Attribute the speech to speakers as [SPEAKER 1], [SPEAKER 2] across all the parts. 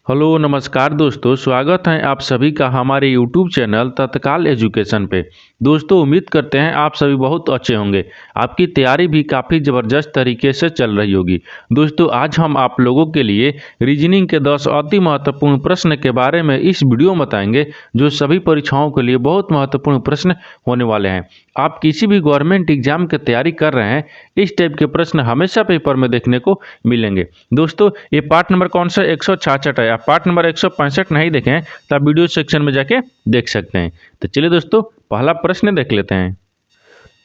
[SPEAKER 1] Hello नमस्कार दोस्तों, स्वागत है आप सभी का हमारे यूट्यूब चैनल तत्काल एजुकेशन पे। दोस्तों उम्मीद करते हैं आप सभी बहुत अच्छे होंगे। आपकी तैयारी भी काफ़ी ज़बरदस्त तरीके से चल रही होगी। दोस्तों आज हम आप लोगों के लिए रीजनिंग के 10 अति महत्वपूर्ण प्रश्न के बारे में इस वीडियो में बताएंगे, जो सभी परीक्षाओं के लिए बहुत महत्वपूर्ण प्रश्न होने वाले हैं। आप किसी भी गवर्नमेंट एग्जाम की तैयारी कर रहे हैं, इस टाइप के प्रश्न हमेशा पेपर में देखने को मिलेंगे। दोस्तों ये पार्ट नंबर कौन सा 166 है। आप पार्ट नंबर 165 नहीं देखें तो आप वीडियो सेक्शन में जाके देख सकते हैं। तो चलिए दोस्तों पहला प्रश्न देख लेते हैं।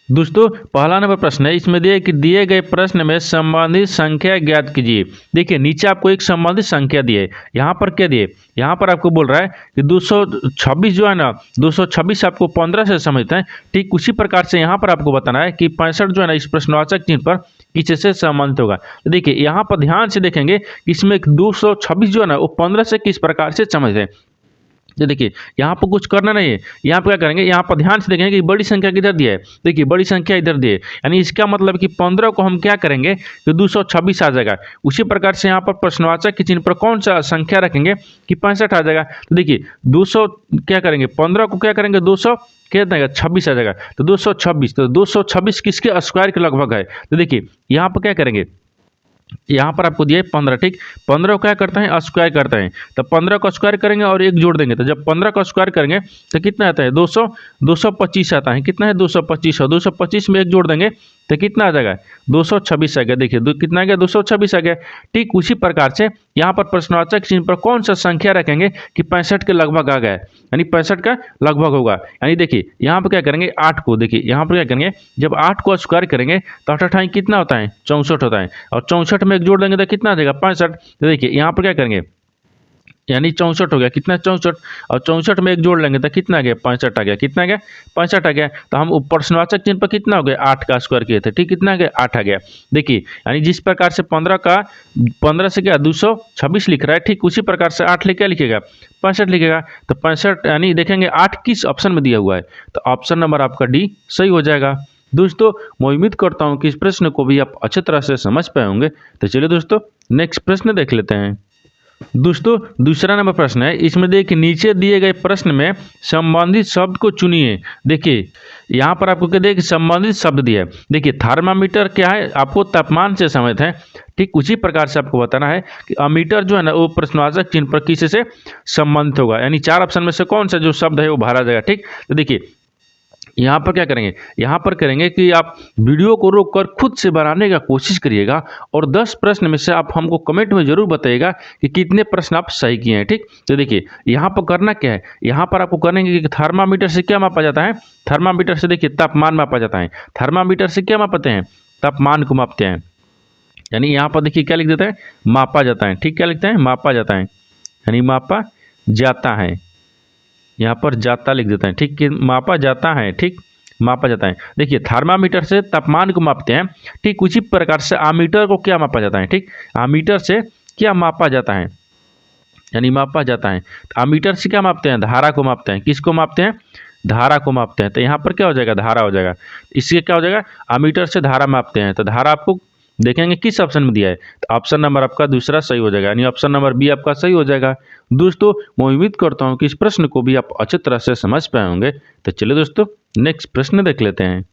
[SPEAKER 1] दोस्तों पहला नंबर प्रश्न है, इसमें दिए गए प्रश्न में संबंधित संख्या ज्ञात कीजिए। देखिए नीचे आपको एक संबंधित संख्या दी है, यहाँ पर क्या दिए, यहाँ पर आपको बोल रहा है कि 226 जो है ना, 226 आपको 15 से समझते हैं। ठीक उसी प्रकार से यहाँ पर आपको बताना है कि 65 जो है ना इस प्रश्नवाचक चिन्ह पर किससे संबंधित होगा। तो देखिए यहाँ पर ध्यान से देखेंगे कि इसमें 226 जो है ना वो 15 से किस प्रकार से समझते हैं। तो देखिए यहाँ पर कुछ करना नहीं है, यहाँ पर क्या करेंगे, यहाँ पर ध्यान से देखेंगे कि बड़ी संख्या किधर दी है। देखिए बड़ी संख्या इधर दी है, यानी इसका मतलब कि 15 को हम क्या करेंगे कि 226 आ जाएगा। उसी प्रकार से यहाँ पर प्रश्नवाचक के चिन्ह पर कौन सा संख्या रखेंगे कि 65 आ जाएगा। तो देखिए 200 क्या करेंगे, 15 को क्या करेंगे 200 क्या देगा 26 आ जाएगा। तो 226, तो 226 किसके स्क्वायर के लगभग है। तो देखिए यहाँ पर क्या करेंगे, यहाँ पर आपको दिया है 15। ठीक 15 को क्या करते हैं स्क्वायर करते हैं, तो 15 का स्क्वायर करेंगे और एक जोड़ देंगे। तो जब 15 का स्क्वायर करेंगे तो कितना आता है 225 आता है। कितना है 225, और 225 में एक जोड़ देंगे तो कितना आ जाएगा 226 आ गया। देखिए कितना आ गया 226 आ गया। ठीक उसी प्रकार से यहाँ पर प्रश्नवाचक चिन्ह पर कौन सा संख्या रखेंगे कि 65 के लगभग आ गया, यानी 65 का लगभग होगा। यानी देखिए यहाँ पर क्या करेंगे 8 को, देखिए यहाँ पर क्या करेंगे जब 8 को स्क्वायर करेंगे तो 8 कितना होता है 64 होता है, और 64 में एक जोड़ देंगे तो कितना आ जाएगा 65। तो देखिए यहाँ पर क्या करेंगे, यानी 64 हो गया। कितना 64, और 64 में एक जोड़ लेंगे तो कितना आ गया 65 आ गया। कितना आ गया 65 आ गया। तो हम प्रश्नवाचक चिन्ह पर कितना हो गया 8 का स्क्वायर किए थे। ठीक कितना आ गया 8 आ गया। देखिए यानी जिस प्रकार से 15 से क्या 226 लिख रहा है, ठीक उसी प्रकार से 8 क्या लिखेगा 65 लिखेगा। तो 65 यानी देखेंगे 8 किस ऑप्शन में दिया हुआ है, तो ऑप्शन नंबर आपका डी सही हो जाएगा। दोस्तों मैं उम्मीद करता हूँ कि इस प्रश्न को भी आप अच्छी तरह से समझ पाए होंगे। तो चलिए दोस्तों नेक्स्ट प्रश्न देख लेते हैं। दोस्तों दूसरा नंबर प्रश्न है, इसमें देखिए नीचे दिए गए प्रश्न में संबंधित शब्द को चुनिए। देखिए यहाँ पर आपको क्या देखिए संबंधित शब्द दिया है। देखिए थर्मामीटर क्या है, आपको तापमान से समझते हैं। ठीक उसी प्रकार से आपको बताना है कि अमीटर जो है ना वो प्रश्नवाचक चिन्ह पर किसी से संबंधित होगा, यानी 4 ऑप्शन में से कौन सा जो शब्द है वो भरा जाएगा। ठीक तो देखिए यहाँ पर क्या करेंगे, यहाँ पर करेंगे कि आप वीडियो को रोककर खुद से बनाने का कोशिश करिएगा, और 10 प्रश्न में से आप हमको कमेंट में जरूर बताइएगा कि कितने प्रश्न आप सही किए हैं। ठीक तो देखिए यहाँ पर करना क्या है, यहाँ पर आपको करेंगे कि थर्मामीटर से क्या मापा जाता है, थर्मामीटर से देखिए तापमान मापा जाता है। थर्मामीटर से क्या मापते हैं, तापमान को मापते हैं। यानी यहाँ पर देखिए क्या लिख देता है मापा जाता है। ठीक क्या लिखते हैं मापा जाता है, यानी मापा जाता है, यहाँ पर जाता लिख देते हैं। ठीक कि मापा जाता है। ठीक मापा जाता है। देखिए थर्मामीटर से तापमान को मापते हैं, ठीक उसी प्रकार से आमीटर को क्या मापा जाता है। ठीक आमीटर से क्या मापा जाता है, यानी मापा जाता है। आमीटर से क्या मापते हैं, धारा को मापते हैं। किसको मापते हैं, धारा को मापते हैं। तो यहाँ पर क्या हो जाएगा धारा हो जाएगा। इससे क्या हो जाएगा आमीटर से धारा मापते हैं, तो धारा आपको देखेंगे किस ऑप्शन में दिया है, तो ऑप्शन नंबर आपका दूसरा सही हो जाएगा, यानी ऑप्शन नंबर बी आपका सही हो जाएगा। दोस्तों मैं उम्मीद करता हूँ कि इस प्रश्न को भी आप अच्छी तरह से समझ पाए होंगे। तो चलिए दोस्तों नेक्स्ट प्रश्न देख लेते हैं।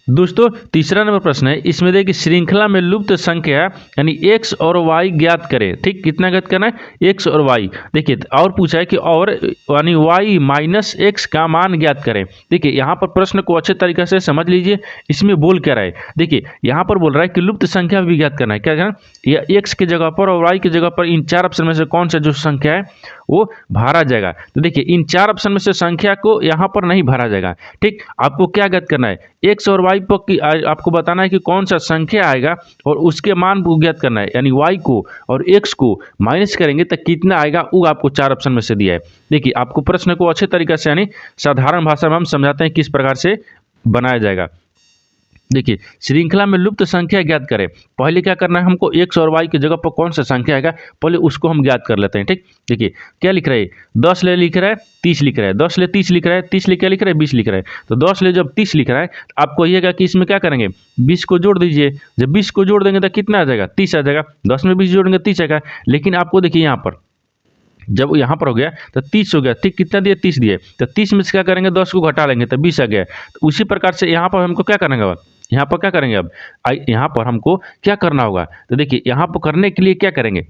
[SPEAKER 1] दोस्तों तीसरा नंबर प्रश्न है, इसमें देखिए श्रृंखला में लुप्त संख्या यानी x और y ज्ञात करें। ठीक कितना ज्ञात करना है x और y। देखिए और पूछा है कि और यानी y माइनस एक्स का मान ज्ञात करें। देखिए यहाँ पर प्रश्न को अच्छे तरीके से समझ लीजिए, इसमें बोल क्या रहा है। देखिए यहाँ पर बोल रहा है कि लुप्त संख्या भी ज्ञात करना है। क्या करना, या x की जगह पर और y की जगह पर इन 4 ऑप्शन में से कौन सा जो संख्या है वो भरा जाएगा। तो देखिए इन 4 ऑप्शन में से संख्या को यहाँ पर नहीं भरा जाएगा। ठीक आपको क्या ज्ञात करना है x और y पर आपको बताना है कि कौन सा संख्या आएगा और उसके मान को ज्ञात करना है, यानी y को और x को माइनस करेंगे तो कितना आएगा वो आपको 4 ऑप्शन में से दिया है। देखिए आपको प्रश्न को अच्छे तरीके से यानी साधारण भाषा में हम समझाते हैं किस प्रकार से बनाया जाएगा। देखिए श्रृंखला में लुप्त संख्या ज्ञात करें। पहले क्या करना है हमको, एक्स और वाई की जगह पर कौन सा संख्या आएगा पहले उसको हम ज्ञात कर लेते हैं। ठीक, देखिए क्या लिख रहा है, 10 ले लिख रहा है 30 लिख रहा है, 10 ले 30 लिख रहा है, 30 ले क्या लिख रहा है 20 लिख रहा है। तो 10 ले जब 30 लिख रहा है तो आपको कहिएगा कि इसमें क्या करेंगे, 20 को जोड़ दीजिए। जब 20 को जोड़ देंगे तो कितना आ जाएगा, 30 आ जाएगा। 10 में 20 जोड़ेंगे 30 आएगा। लेकिन आपको देखिए यहाँ पर जब यहाँ पर हो गया तो 30 हो गया, ठीक कितना दिए 30 दिए, तो 30 में से क्या करेंगे 10 को घटा लेंगे तो 20 आ गया। तो उसी प्रकार से यहाँ पर हमको क्या करेंगे, अब यहाँ पर क्या करेंगे, अब यहाँ पर हमको क्या करना होगा। तो देखिए यहाँ पर करने के लिए क्या करेंगे,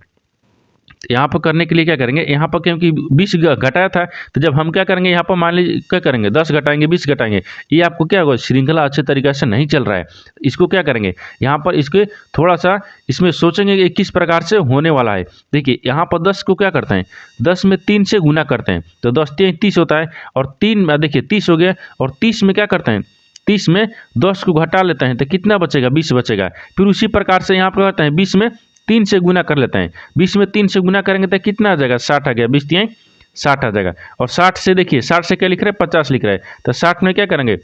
[SPEAKER 1] यहाँ पर करने के लिए क्या करेंगे, यहाँ पर क्योंकि 20 घटाया था तो जब हम क्या करेंगे यहाँ पर मान लीजिए क्या करेंगे 10 घटाएंगे 20 घटाएंगे, ये आपको क्या होगा श्रृंखला अच्छे तरीके से नहीं चल रहा है। इसको क्या करेंगे यहाँ पर इसके थोड़ा सा इसमें सोचेंगे कि किस प्रकार से होने वाला है। देखिए यहाँ पर 10 को क्या करते हैं, 10 में 3 से गुना करते हैं तो 10 3 30 होता है, और 3 देखिए 30 हो गया, और 30 में क्या करते हैं 30 में 10 को घटा लेते हैं तो कितना बचेगा 20 बचेगा। फिर उसी प्रकार से यहाँ पर करते हैं 20 में 3 से गुना कर लेते हैं, 20 में 3 से गुना करेंगे तो कितना आ जाएगा 60 आ गया, 20 3 60 आ जाएगा। और 60 से देखिए 60 से क्या लिख रहे हैं 50 लिख रहा है, तो 60 में क्या करेंगे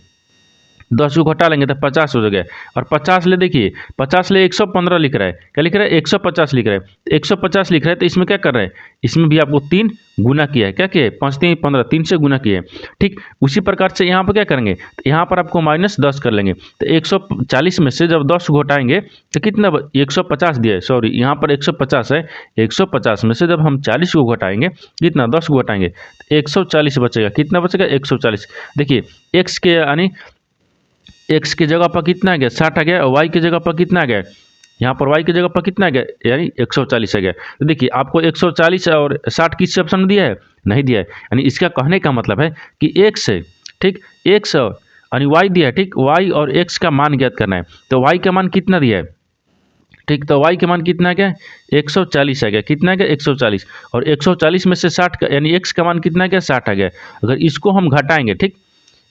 [SPEAKER 1] 10 को घटा लेंगे तो 50 हो जाएगा। और 50 ले देखिए 50 ले 115 लिख रहा है, क्या लिख रहा है 150 लिख रहा है, 150 लिख रहा है तो इसमें क्या कर रहा है, इसमें भी आपको 3 गुना किया है, क्या किया है 5 3 15 3 से गुना किया है। ठीक उसी प्रकार से यहाँ पर क्या करेंगे, तो यहाँ पर आपको -10 कर लेंगे तो 140 में से जब 10 घटाएंगे तो कितना 150 दिया है, सॉरी यहाँ पर 150 है, 150 में से जब हम 40 को घटाएंगे कितना 10 को घटाएंगे तो 140 बचेगा, कितना बचेगा 140। देखिए एक्स के यानी एक्स की जगह पर कितना आ गया 60 आ गया, और वाई की जगह पर कितना आ गया, यहाँ पर वाई की जगह पर कितना आ गया यानी 140 आ गया। तो देखिए आपको 140 और 60 किस ऑप्शन में दिया है, नहीं दिया है। यानी इसका कहने का मतलब है कि एक्स है, ठीक एक्स यानी वाई दिया है, ठीक वाई और एक्स का मान ज्ञात करना है। तो वाई का मान कितना दिया है, ठीक तो वाई का मान कितना आ गया 140 आ गया, कितना आ गया 140, और 140 में से 60 का यानी एक्स का मान कितना आ गया 60 आ गया। अगर इसको हम घटाएंगे, ठीक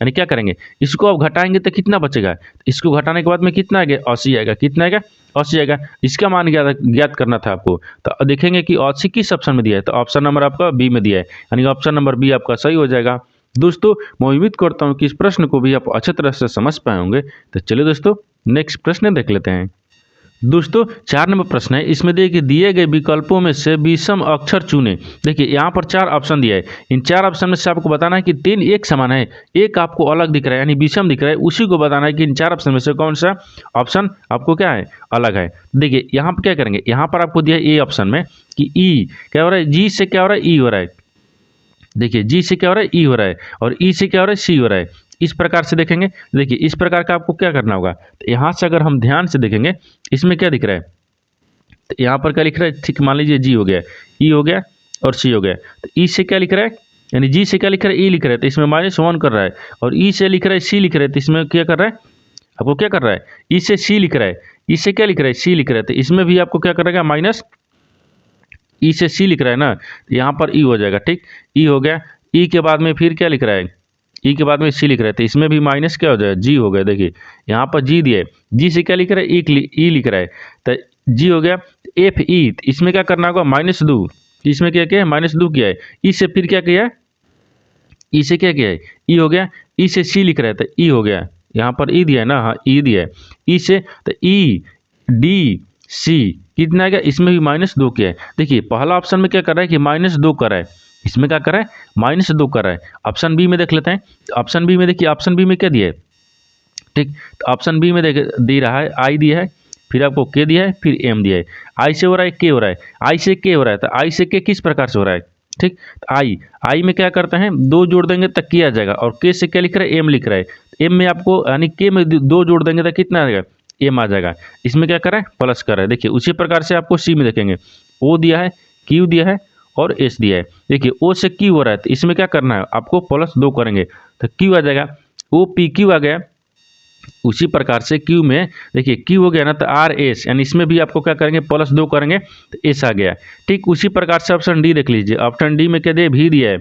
[SPEAKER 1] यानी क्या करेंगे इसको अब घटाएंगे तो कितना बचेगा, इसको घटाने के बाद में कितना आ गया 80 आएगा, कितना आएगा 80 आएगा। इसका मान ज्ञात करना था आपको, तो देखेंगे कि 80 किस ऑप्शन में दिया है, तो ऑप्शन नंबर आपका बी में दिया है, यानी ऑप्शन नंबर बी आपका सही हो जाएगा। दोस्तों मैं उम्मीद करता हूँ कि इस प्रश्न को भी आप अच्छे तरह से समझ पाए होंगे। तो चलिए दोस्तों नेक्स्ट प्रश्न देख लेते हैं। दोस्तों 4 नंबर प्रश्न है, इसमें देखिए दिए गए विकल्पों में से विषम अक्षर चुनें। देखिए यहाँ पर 4 ऑप्शन दिया है, इन 4 ऑप्शन में से आपको बताना है कि 3 एक समान है, एक आपको अलग दिख रहा है यानी विषम दिख रहा है, उसी को बताना है कि इन 4 ऑप्शन में से कौन सा ऑप्शन आपको क्या है अलग है। देखिए यहाँ पर क्या करेंगे, यहाँ पर आपको दिया है ए ऑप्शन में कि ई क्या हो रहा है, जी से क्या हो रहा है ई हो रहा है, देखिए जी से क्या हो रहा है ई हो रहा है, और ई से क्या हो रहा है सी हो रहा है। इस प्रकार से देखेंगे, देखिए इस प्रकार का आपको क्या करना होगा, तो यहाँ से अगर हम ध्यान से देखेंगे इसमें क्या दिख रहा है, तो यहाँ पर क्या लिख रहा है, ठीक मान लीजिए जी हो गया, ई हो गया और सी हो गया। तो ई से क्या लिख रहा है, यानी जी से क्या लिख रहा है ई लिख रहा है, तो इसमें -1 कर रहा है, और ई से लिख रहा है सी लिख रहा है, तो इसमें क्या कर रहा है आपको क्या कर रहा है, ई से सी लिख रहा है, ई से क्या लिख रहा है सी लिख रहा है, तो इसमें भी आपको क्या करेगा माइनस ई से सी लिख रहा है ना, तो यहाँ पर ई हो जाएगा, ठीक ई हो गया। ई के बाद में फिर क्या लिख रहा है, ई के बाद में सी लिख रहे थे, इसमें भी माइनस क्या हो जाएगा जी हो गया। देखिए यहाँ पर जी दिए, जी से क्या लिख रहा है ई लिख रहा है, तो जी हो गया। एफ ई इसमें क्या करना होगा -2, इसमें क्या किया है -2 किया है, ई से फिर क्या किया है ई से क्या किया है ई हो गया, ई से सी लिख रहा है तो ई हो गया, यहाँ पर ई दिया है ना, हाँ ई दिया है, ई से तो ई डी सी कितना आ गया, इसमें भी -2 किया है। देखिए पहला ऑप्शन में क्या कर रहा है कि -2 कर रहा है, इसमें क्या कर रहा है -2 कर रहा है। ऑप्शन बी में देख लेते हैं, ऑप्शन बी में देखिए ऑप्शन बी में क्या दिया है, ठीक तो ऑप्शन बी में दे रहा है आई दिया है, फिर आपको के दिया है, फिर एम दिया है। आई से हो रहा है के हो रहा है, आई से के हो रहा है, तो आई से के किस प्रकार से हो रहा है, ठीक तो आई में क्या करते हैं 2 जोड़ देंगे तक किया जाएगा, और के से क्या लिख रहा है एम लिख रहा है, एम में आपको यानी के में 2 जोड़ देंगे तो कितना आ जाएगा एम आ जाएगा। इसमें क्या कर रहा है प्लस कर रहा है। देखिए उसी प्रकार से आपको सी में देखेंगे ओ दिया है, क्यू दिया है और एस दिया है। देखिए ओ से क्यू हो रहा है तो इसमें क्या करना है आपको +2 करेंगे तो क्यू आ जाएगा, ओ पी क्यू आ गया। उसी प्रकार से क्यू में देखिए क्यू हो गया ना तो आर एस, यानी इसमें भी आपको क्या करेंगे +2 करेंगे तो एस आ गया। ठीक उसी प्रकार से ऑप्शन डी देख लीजिए, ऑप्शन डी में क्या दिया भी दिया है,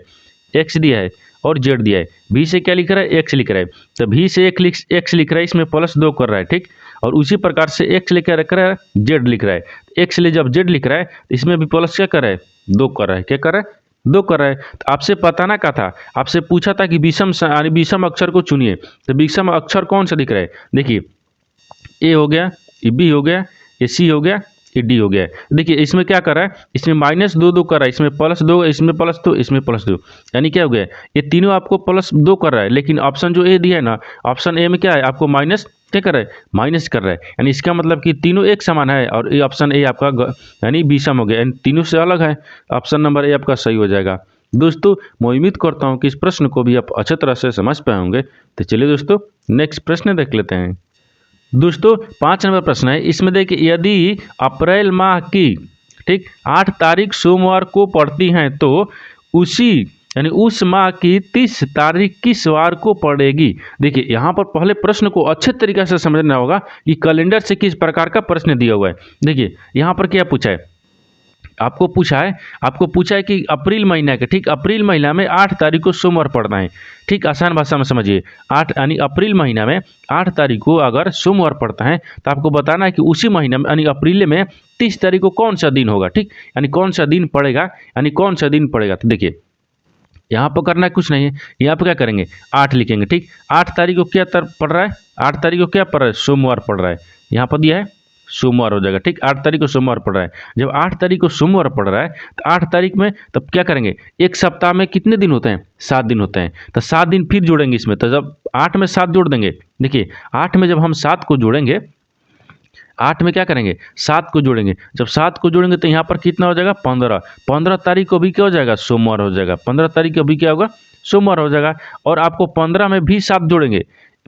[SPEAKER 1] एक्स दिया है और जेड दिया है। भी से क्या लिख रहा है एक्स लिख रहा है, तो भी से एक्स लिख रहा है, इसमें +2 कर रहा है, ठीक। और उसी प्रकार से एक्स लिख रख रहा है, जेड लिख रहा है, एक्स ले जब जेड लिख रहा है तो इसमें भी प्लस क्या कर रहा है 2 कर रहा है, क्या कर रहा है 2 कर रहा है। तो आपसे बताना क्या था, आपसे पूछा था कि विषम अक्षर को चुनिए, तो विषम अक्षर कौन सा दिख रहा है। देखिए ए हो गया, ये बी हो गया, ये सी हो गया, ये डी हो गया। देखिए इसमें क्या कर रहा है, इसमें -2 कर रहा है, इसमें +2, इसमें +2, इसमें +2, यानी क्या हो गया, ये तीनों आपको +2 कर रहा है। लेकिन ऑप्शन जो ए दिया है ना, ऑप्शन ए में क्या है, आपको माइनस क्या कर रहा है, माइनस कर रहा है। यानी इसका मतलब कि तीनों एक समान है और ये ऑप्शन ए आपका यानी विषम हो गया, यानी तीनों से अलग है। ऑप्शन नंबर ए आपका सही हो जाएगा। दोस्तों मैं उम्मीद करता हूँ कि इस प्रश्न को भी आप अच्छे तरह से समझ पाए होंगे। तो चलिए दोस्तों नेक्स्ट प्रश्न देख लेते हैं। दोस्तों 5 नंबर प्रश्न है, इसमें देखिए यदि अप्रैल माह की ठीक 8 तारीख सोमवार को पड़ती हैं तो उसी यानी उस माह की 30 तारीख किस वार को पड़ेगी। देखिए यहाँ पर पहले प्रश्न को अच्छे तरीके से समझना होगा कि कैलेंडर से किस प्रकार का प्रश्न दिया हुआ है। देखिए यहाँ पर क्या पूछा है, आपको पूछा है कि अप्रैल महीना के ठीक अप्रैल महीना में 8 तारीख को सोमवार पड़ना है। ठीक आसान भाषा में समझिए, 8 यानी अप्रैल महीना में 8 तारीख को अगर सोमवार पड़ता है तो आपको बताना है कि उसी महीना में यानी अप्रैल में 30 तारीख को कौन सा दिन होगा। ठीक यानी कौन सा दिन पड़ेगा, यानी कौन सा दिन पड़ेगा। तो देखिए यहाँ पर करना कुछ नहीं है, यहाँ पर क्या करेंगे 8 लिखेंगे। ठीक 8 तारीख को क्या पड़ रहा है, 8 तारीख को क्या पड़ रहा है, सोमवार पड़ रहा है, यहाँ पर दिया है सोमवार हो जाएगा। ठीक 8 तारीख को सोमवार पड़ रहा है। जब 8 तारीख को सोमवार पड़ रहा है तो 8 तारीख में तब क्या करेंगे, एक सप्ताह में कितने दिन होते हैं, 7 दिन होते हैं। तो 7 दिन फिर जोड़ेंगे इसमें, तो जब 8 में 7 जोड़ देंगे, देखिए 8 में जब हम 7 को जोड़ेंगे, 8 में क्या करेंगे 7 को जोड़ेंगे, जब 7 को जोड़ेंगे तो यहाँ पर कितना हो जाएगा 15 तारीख को भी क्या हो जाएगा, सोमवार हो जाएगा। 15 तारीख को भी क्या होगा, सोमवार हो जाएगा। और आपको 15 में भी 7 जोड़ेंगे,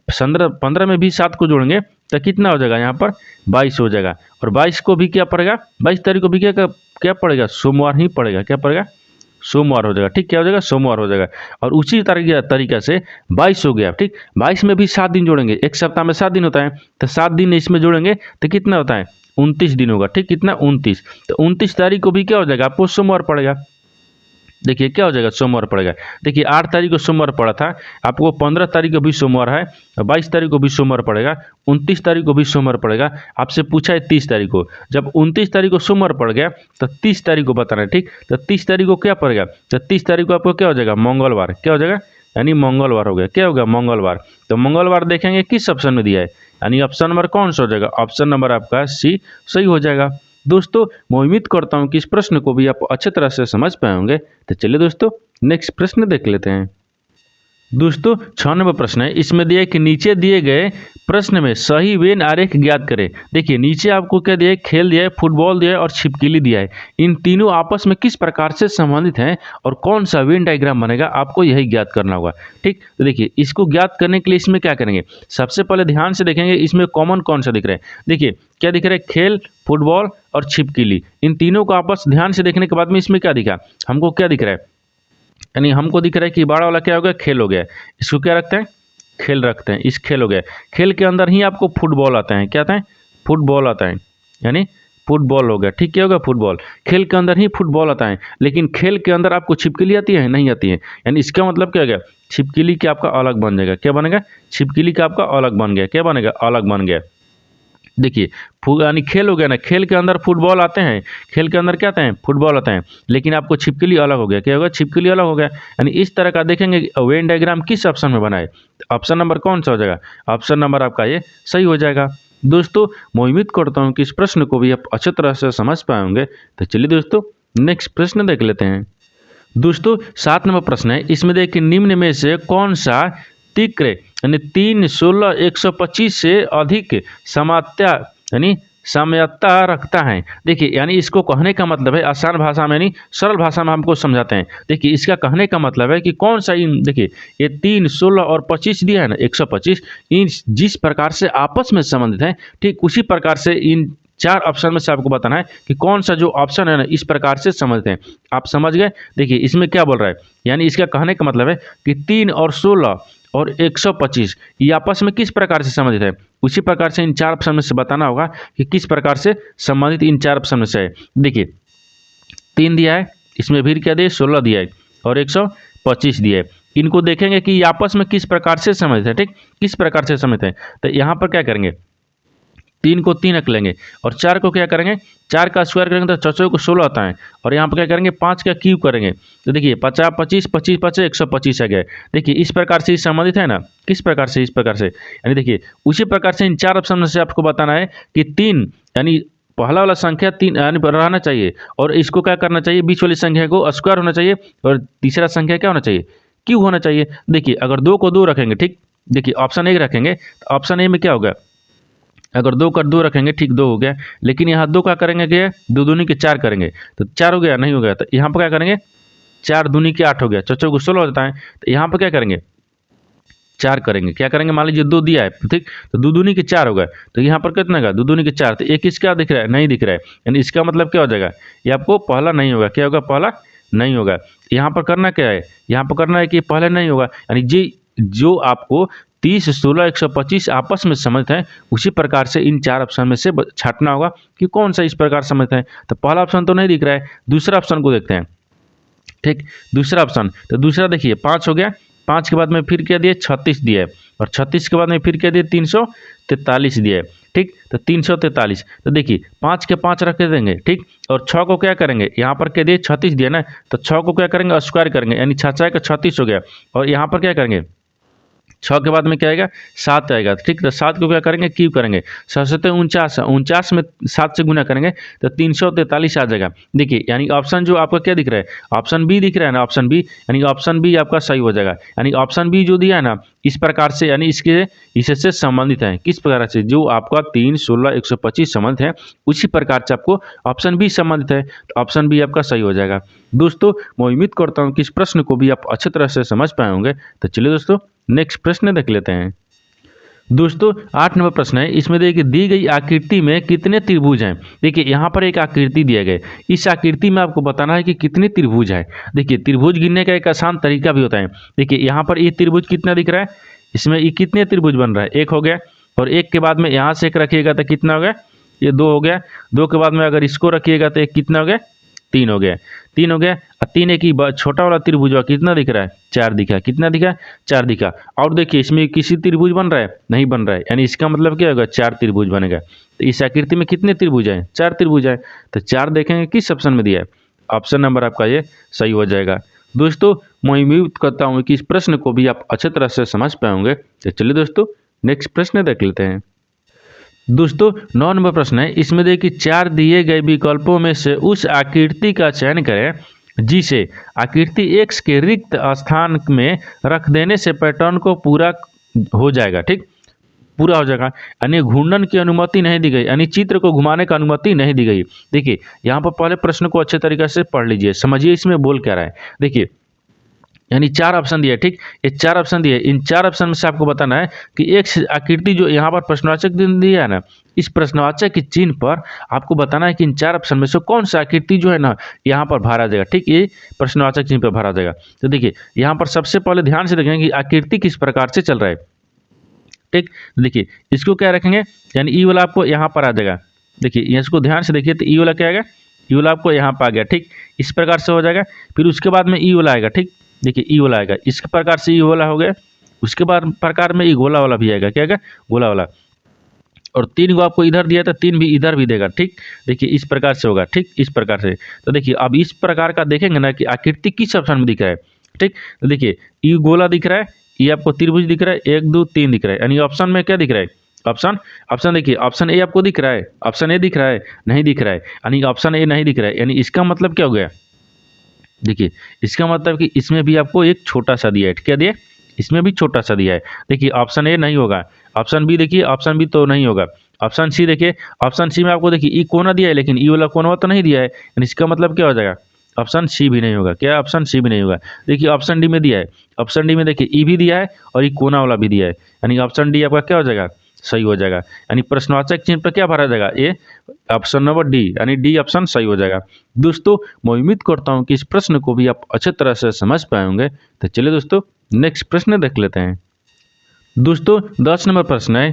[SPEAKER 1] 15 में भी 7 को जोड़ेंगे तो कितना हो जाएगा, यहाँ पर 22 हो जाएगा। और 22 को भी क्या पड़ेगा, 22 तारीख को भी क्या पड़ेगा, सोमवार ही पड़ेगा। क्या पड़ेगा, सोमवार हो जाएगा। ठीक क्या हो जाएगा, सोमवार हो जाएगा। और उसी तरीके से 22 हो गया। ठीक 22 में भी 7 दिन जोड़ेंगे, एक सप्ताह में 7 दिन होता है, तो 7 दिन इसमें जोड़ेंगे तो कितना होता है, 29 दिन होगा। ठीक कितना, 29। तो 29 तारीख को भी क्या हो जाएगा, आपको सोमवार पड़ेगा। देखिए क्या हो जाएगा, सोमवार पड़ेगा। देखिए 8 तारीख को सोमवार पड़ा था, आपको 15 तारीख को भी सोमवार है, 22 तारीख को भी सोमवार पड़ेगा, 29 तारीख को भी सोमवार पड़ेगा। आपसे पूछा है 30 तारीख को, जब 29 तारीख को सोमवार पड़ गया तो 30 तारीख को बताना है। ठीक तो 30 तारीख को क्या पड़ेगा, तो 30 तारीख को आपको क्या हो जाएगा, मंगलवार। क्या हो जाएगा, यानी मंगलवार हो गया। क्या होगा, मंगलवार। तो मंगलवार देखेंगे किस ऑप्शन में दिया है, यानी ऑप्शन नंबर कौन सा हो जाएगा, ऑप्शन नंबर आपका सी सही हो जाएगा। दोस्तों मैं उम्मीद करता हूं कि इस प्रश्न को भी आप अच्छे तरह से समझ पाए होंगे। तो चलिए दोस्तों नेक्स्ट प्रश्न देख लेते हैं। दोस्तों 6 नंबर प्रश्न है, इसमें दिया है कि नीचे दिए गए प्रश्न में सही वेन आरेख ज्ञात करें। देखिए नीचे आपको क्या दिया है, खेल दिया है, फुटबॉल दिया है और छिपकली दिया है। इन तीनों आपस में किस प्रकार से संबंधित हैं और कौन सा वेन डायग्राम बनेगा, आपको यही ज्ञात करना होगा। ठीक तो देखिए इसको ज्ञात करने के लिए इसमें क्या करेंगे, सबसे पहले ध्यान से देखेंगे इसमें कॉमन कौन सा दिख रहा है। देखिए क्या दिख रहा है, खेल, फुटबॉल और छिपकली। इन तीनों को आपस ध्यान से देखने के बाद में इसमें क्या दिखा, हमको क्या दिख रहा है, यानी हमको दिख रहा है कि बड़ा वाला क्या हो गया, खेल हो गया। इसको क्या रखते हैं, खेल रखते हैं, इस खेल हो गया। खेल के अंदर ही आपको फुटबॉल आता है, क्या आता है, फुटबॉल आता है, यानी फुटबॉल हो गया। ठीक क्या होगा, फुटबॉल। खेल के अंदर ही फुटबॉल आता है, लेकिन खेल के अंदर आपको छिपकली आती है, नहीं आती है। यानी इसका मतलब क्या हो गया, छिपकली का आपका अलग बन जाएगा। क्या बनेगा, छिपकली का आपका अलग बन गया। क्या बनेगा, अलग बन गया। देखिए यानी खेल हो गया ना, खेल के अंदर फुटबॉल आते हैं, खेल के अंदर क्या आते हैं, फुटबॉल आते हैं, लेकिन आपको छिपकली अलग हो गया। क्या होगा, छिपकली अलग हो गया। यानी इस तरह का देखेंगे वेन डायग्राम किस ऑप्शन में बना है, ऑप्शन नंबर कौन सा हो जाएगा, ऑप्शन नंबर आपका ये सही हो जाएगा। दोस्तों मैं उम्मीद करता हूँ कि इस प्रश्न को भी आप अच्छे तरह से समझ पाए होंगे। तो चलिए दोस्तों नेक्स्ट प्रश्न देख लेते हैं। दोस्तों 7 नंबर प्रश्न है, इसमें देखिए निम्न में से कौन सा तीक्र यानी 3, 16, 125 से अधिक साम्यता यानी साम्यता रखता है। देखिए यानी इसको कहने का मतलब है आसान भाषा में यानी सरल भाषा में हमको समझाते हैं। देखिए इसका कहने का मतलब है कि कौन सा इन, देखिए ये 3, 16 और 25 दिया है ना, 125, इन जिस प्रकार से आपस में संबंधित हैं, ठीक उसी प्रकार से इन 4 ऑप्शन में से आपको बताना है कि कौन सा जो ऑप्शन है ना इस प्रकार से समझते हैं। आप समझ गए। देखिए इसमें क्या बोल रहा है, यानी इसका कहने का मतलब है कि 3 और 16 और 125 ये आपस में किस प्रकार से संबंधित है, उसी प्रकार से इन 4 ऑप्शन में से बताना होगा कि किस प्रकार से संबंधित इन 4 ऑप्शन में से है। देखिए 3 दिया है, इसमें भी क्या दिया है, 16 दिया है और 125 दिया है। इनको देखेंगे कि ये आपस में किस प्रकार से संबंधित है। ठीक किस प्रकार से संबंधित है, तो यहाँ पर क्या करेंगे, 3 को 3 रख लेंगे और 4 को क्या करेंगे, 4 का स्क्वायर करेंगे तो 4 को 16 आता है। और यहाँ पर क्या करेंगे, 5 का क्यूब करेंगे तो देखिए 50 25 25 25 125 आ गया। देखिए इस प्रकार से संबंधित है ना, किस प्रकार से, इस प्रकार से। यानी देखिए उसी प्रकार से इन 4 ऑप्शन में से आपको बताना है कि 3 यानी पहला वाला संख्या 3 यानी रहना चाहिए और इसको क्या करना चाहिए, बीच वाली संख्या को स्क्वायर होना चाहिए और तीसरा संख्या क्या होना चाहिए, क्यूब होना चाहिए। देखिए अगर 2 को 2 रखेंगे, ठीक, देखिए ऑप्शन ए रखेंगे तो ऑप्शन ए में क्या होगा, अगर 2 का 2 रखेंगे, ठीक 2 हो गया। लेकिन यहाँ 2 का करेंगे क्या, 2 दूनी के 4 करेंगे तो 4 हो गया, नहीं हो गया। तो यहाँ पर क्या करेंगे, 4 दूनी के 8 हो गया, 4 को 16 हो जाता है। तो यहाँ पर क्या करेंगे, 4 करेंगे, क्या करेंगे, मान लीजिए 2 दिया है, ठीक, तो 2 दूनी के 4 हो गए। तो यहाँ पर कितना का 2 दूनी के 4, तो एक इसका दिख रहा है, नहीं दिख रहा है, यानी इसका मतलब क्या हो जाएगा, ये आपको पहला नहीं होगा, क्या होगा, पहला नहीं होगा। यहाँ पर करना क्या है, यहाँ पर करना है कि पहले नहीं होगा, यानी जी जो आपको 30 16 125 आपस में समझते हैं उसी प्रकार से इन 4 ऑप्शन में से छांटना होगा कि कौन सा इस प्रकार समझते हैं। तो पहला ऑप्शन तो नहीं दिख रहा है, दूसरा ऑप्शन को देखते हैं, ठीक, दूसरा ऑप्शन। तो दूसरा देखिए 5 हो गया, 5 के बाद में फिर क्या दिए, 36 दिया है और 36 के बाद में फिर क्या दिए, 343 दिया है, ठीक। तो 343, तो देखिए 5 के 5 रख देंगे, ठीक, और 6 को क्या करेंगे, यहाँ पर क्या दिए 36 दिया ना, तो 6 को क्या करेंगे, स्क्वायर करेंगे, यानी 6 का 36 हो गया। और यहाँ पर क्या करेंगे, 6 के बाद में क्या आएगा, 7 आएगा, ठीक। तो 7 को क्या करेंगे, क्यूब करेंगे, 7 49, 49 में 7 से गुना करेंगे तो 343 आ जाएगा। देखिए यानी ऑप्शन जो आपका क्या दिख रहा है, ऑप्शन बी दिख रहा है ना, ऑप्शन बी, यानी ऑप्शन बी आपका सही हो जाएगा। यानी ऑप्शन बी जो दिया है ना, इस प्रकार से, यानी इससे संबंधित है, किस प्रकार से, जो आपका 3 16 125 संबंधित है उसी प्रकार से आपको ऑप्शन बी संबंधित है, तो ऑप्शन बी आपका सही हो जाएगा। दोस्तों मैं उम्मीद करता हूँ कि इस प्रश्न को भी आप अच्छी तरह से समझ पाए होंगे। तो चलिए दोस्तों नेक्स्ट प्रश्न देख लेते हैं। दोस्तों 8 नंबर प्रश्न है, इसमें देखिए दी गई आकृति में कितने त्रिभुज हैं। देखिए यहाँ पर एक आकृति दिया गया है, इस आकृति में आपको बताना है कि कितने त्रिभुज है। देखिए त्रिभुज गिनने का एक आसान तरीका भी होता है। देखिए यहाँ पर ये त्रिभुज कितना दिख रहा है, इसमें ये कितने त्रिभुज बन रहा है, एक हो गया, और एक के बाद में यहाँ से एक रखिएगा तो कितना हो गया, ये 2 हो गया, 2 के बाद में अगर इसको रखिएगा तो एक कितना हो गया, 3 हो गया, 3 हो गया। और 3 एक ही छोटा वाला त्रिभुज कितना दिख रहा है, 4 दिखा, कितना दिखा, 4 दिखा। और देखिए इसमें किसी त्रिभुज बन रहा है, नहीं बन रहा है, यानी इसका मतलब क्या होगा, 4 त्रिभुज बनेगा। तो इस आकृति में कितने त्रिभुज हैं, 4 त्रिभुज है। तो 4 देखेंगे किस ऑप्शन में दिया है, ऑप्शन नंबर आपका ये सही हो जाएगा। दोस्तों मैं उम्मीद करता हूँ कि इस प्रश्न को भी आप अच्छे तरह से समझ पाएंगे। तो चलिए दोस्तों नेक्स्ट प्रश्न देख लेते हैं। दोस्तों 9 नंबर प्रश्न है, इसमें देखिए 4 दिए गए विकल्पों में से उस आकृति का चयन करें जिसे आकृति x के रिक्त स्थान में रख देने से पैटर्न को पूरा हो जाएगा, ठीक, पूरा हो जाएगा। यानी घूर्णन की अनुमति नहीं दी गई, यानी चित्र को घुमाने का अनुमति नहीं दी गई। देखिए यहाँ पर पहले प्रश्न को अच्छे तरीके से पढ़ लीजिए, समझिए इसमें बोल क्या रहा है। देखिए यानी 4 ऑप्शन दिया है, ठीक, ये 4 ऑप्शन दिए, इन 4 ऑप्शन में से आपको बताना है कि एक आकृति जो यहाँ पर प्रश्नवाचक दिया है ना, इस प्रश्नवाचक के चिन्ह पर आपको बताना है कि इन 4 ऑप्शन में से कौन सा आकृति जो है ना यहाँ पर भरा जाएगा, ठीक, ये प्रश्नवाचक चिन्ह पर भरा जाएगा। तो देखिए यहाँ पर सबसे पहले ध्यान से देखेंगे कि आकृति किस प्रकार से चल रहा है, ठीक। देखिए इसको क्या रखेंगे, यानी ई वाला आपको यहाँ पर आ जाएगा। देखिए इसको ध्यान से देखिए, तो ई वाला क्या आएगा, ई वाला आपको यहाँ पर आ गया, ठीक, इस प्रकार से हो जाएगा। फिर उसके बाद में ई वाला आएगा, ठीक, देखिए ई वाला आएगा, इस प्रकार से ई वाला हो गया। उसके बाद प्रकार में ई गोला वाला भी आएगा, क्या आएगा, गोला वाला। और 3 को आपको इधर दिया तो 3 भी इधर भी देगा, ठीक। देखिए इस प्रकार से होगा, ठीक, इस प्रकार से। तो देखिए अब इस प्रकार का देखेंगे ना कि आकृति किस ऑप्शन में दिख रहा है, ठीक। तो देखिए ई गोला दिख रहा है, ये आपको त्रिभुज दिख रहा है, 1 2 3 दिख रहा है, यानी ऑप्शन में क्या दिख रहा है, ऑप्शन देखिए ऑप्शन ए आपको दिख रहा है, ऑप्शन ए दिख रहा है, नहीं दिख रहा है, यानी ऑप्शन ए नहीं दिख रहा है। यानी इसका मतलब क्या हो गया, देखिए इसका मतलब कि इसमें भी आपको एक छोटा सा दिया है, क्या दिया, इसमें भी छोटा सा दिया है। देखिए ऑप्शन ए नहीं होगा, ऑप्शन बी देखिए, ऑप्शन बी तो नहीं होगा, ऑप्शन सी देखिए, ऑप्शन सी में आपको देखिए ई कोना दिया है लेकिन ई वाला कोना तो नहीं दिया है, यानी इसका मतलब क्या हो जाएगा, ऑप्शन सी भी नहीं होगा, क्या, ऑप्शन सी भी नहीं होगा। देखिए ऑप्शन डी में दिया है, ऑप्शन डी में देखिए ई भी दिया है और ई कोना वाला भी दिया है, यानी ऑप्शन डी आपका क्या हो जाएगा, सही हो जाएगा। यानी प्रश्नवाचक चिन्ह पर क्या भरा जाएगा, ये ऑप्शन नंबर डी, यानी डी ऑप्शन सही हो जाएगा। दोस्तों मैं उम्मीद करता हूँ कि इस प्रश्न को भी आप अच्छे तरह से समझ पाए होंगे। तो चलिए दोस्तों नेक्स्ट प्रश्न देख लेते हैं। दोस्तों 10 नंबर प्रश्न है,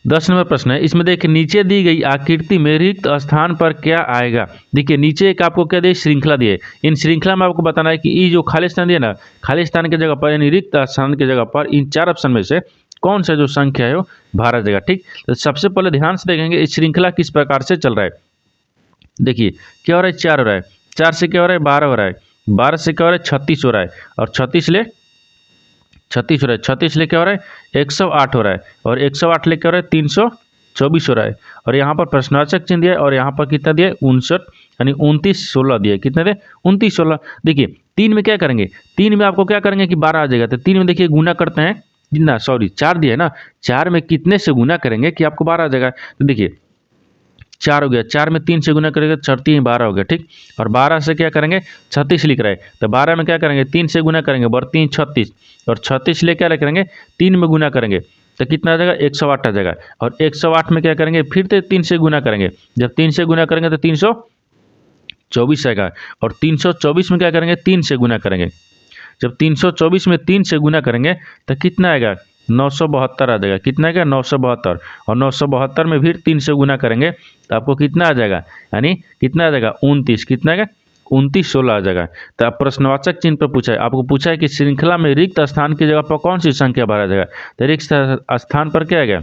[SPEAKER 1] 10 नंबर प्रश्न है, इसमें देखिए नीचे दी गई आकृति में रिक्त स्थान पर क्या आएगा। देखिए नीचे एक आपको क्या दिए, श्रृंखला दिए, इन श्रृंखला में आपको बताना है कि ये जो खाली स्थान दिया ना, खाली स्थान की जगह पर यानी रिक्त स्थान की जगह पर इन 4 ऑप्शन में से कौन सा जो संख्या है वो भरा जाएगा। ठीक, तो सबसे पहले ध्यान से देखेंगे इस श्रृंखला किस प्रकार से चल रहा है। देखिए क्या हो रहा है, 4 हो रहा है, 4 से क्या हो रहा है 12 हो रहा है, 12 से क्या हो रहा है 36 हो रहा है, और 36 ले 36 हो रहा है, 36 ले क्या हो रहा है 108 हो रहा है, और 108 ले क्या हो रहा है 324 हो रहा है, और यहाँ पर प्रश्नवाचक चिन्ह दिया है, और यहाँ पर कितना दिया है 59 यानी 29/16 दिया है। कितने दे 29/16। देखिए 3 में क्या करेंगे, 3 में आपको क्या करेंगे कि 12 आ जाएगा, तो 3 में देखिए गुना करते हैं कितना, सॉरी 4 दिया है ना, 4 में कितने से गुना करेंगे कि आपको 12 आ जाएगा। तो देखिए 4 हो गया, 4 में 3 से गुना करेंगे 4×3 12 हो गया। ठीक, और 12 से क्या करेंगे 36 लिख रहे हैं, तो 12 में क्या करेंगे 3 से गुना करेंगे 3 36, और 36 ले क्या करेंगे 3 में गुना करेंगे तो कितना आ जाएगा 108 आ जाएगा, और 108 में क्या करेंगे फिर से 3 से गुना करेंगे, जब 3 से गुना करेंगे तो 324 आएगा, और 324 में क्या करेंगे 3 से गुना करेंगे, जब 324 में 3 से गुना करेंगे तो कितना आएगा 972 आ जाएगा। कितना आएगा 972, और 972 में फिर 3 से गुना करेंगे तो आपको कितना आ जाएगा, यानी कितना आ जाएगा 29, कितना आएगा 29/16 आ जाएगा। तो आप प्रश्नवाचक चिन्ह पर पूछा है, आपको पूछा है कि श्रृंखला में रिक्त स्थान की जगह पर कौन सी संख्या भरा जाएगा, तो रिक्त स्थान पर क्या आ गया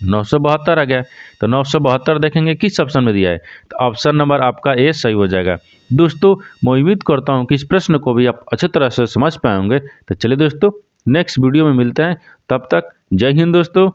[SPEAKER 1] 972 आ गया। तो 972 देखेंगे किस ऑप्शन में दिया है, तो ऑप्शन नंबर आपका ए सही हो जाएगा। दोस्तों मैं उम्मीद करता हूं कि इस प्रश्न को भी आप अच्छी तरह से समझ पाए होंगे। तो चलिए दोस्तों नेक्स्ट वीडियो में मिलते हैं, तब तक जय हिंद दोस्तों।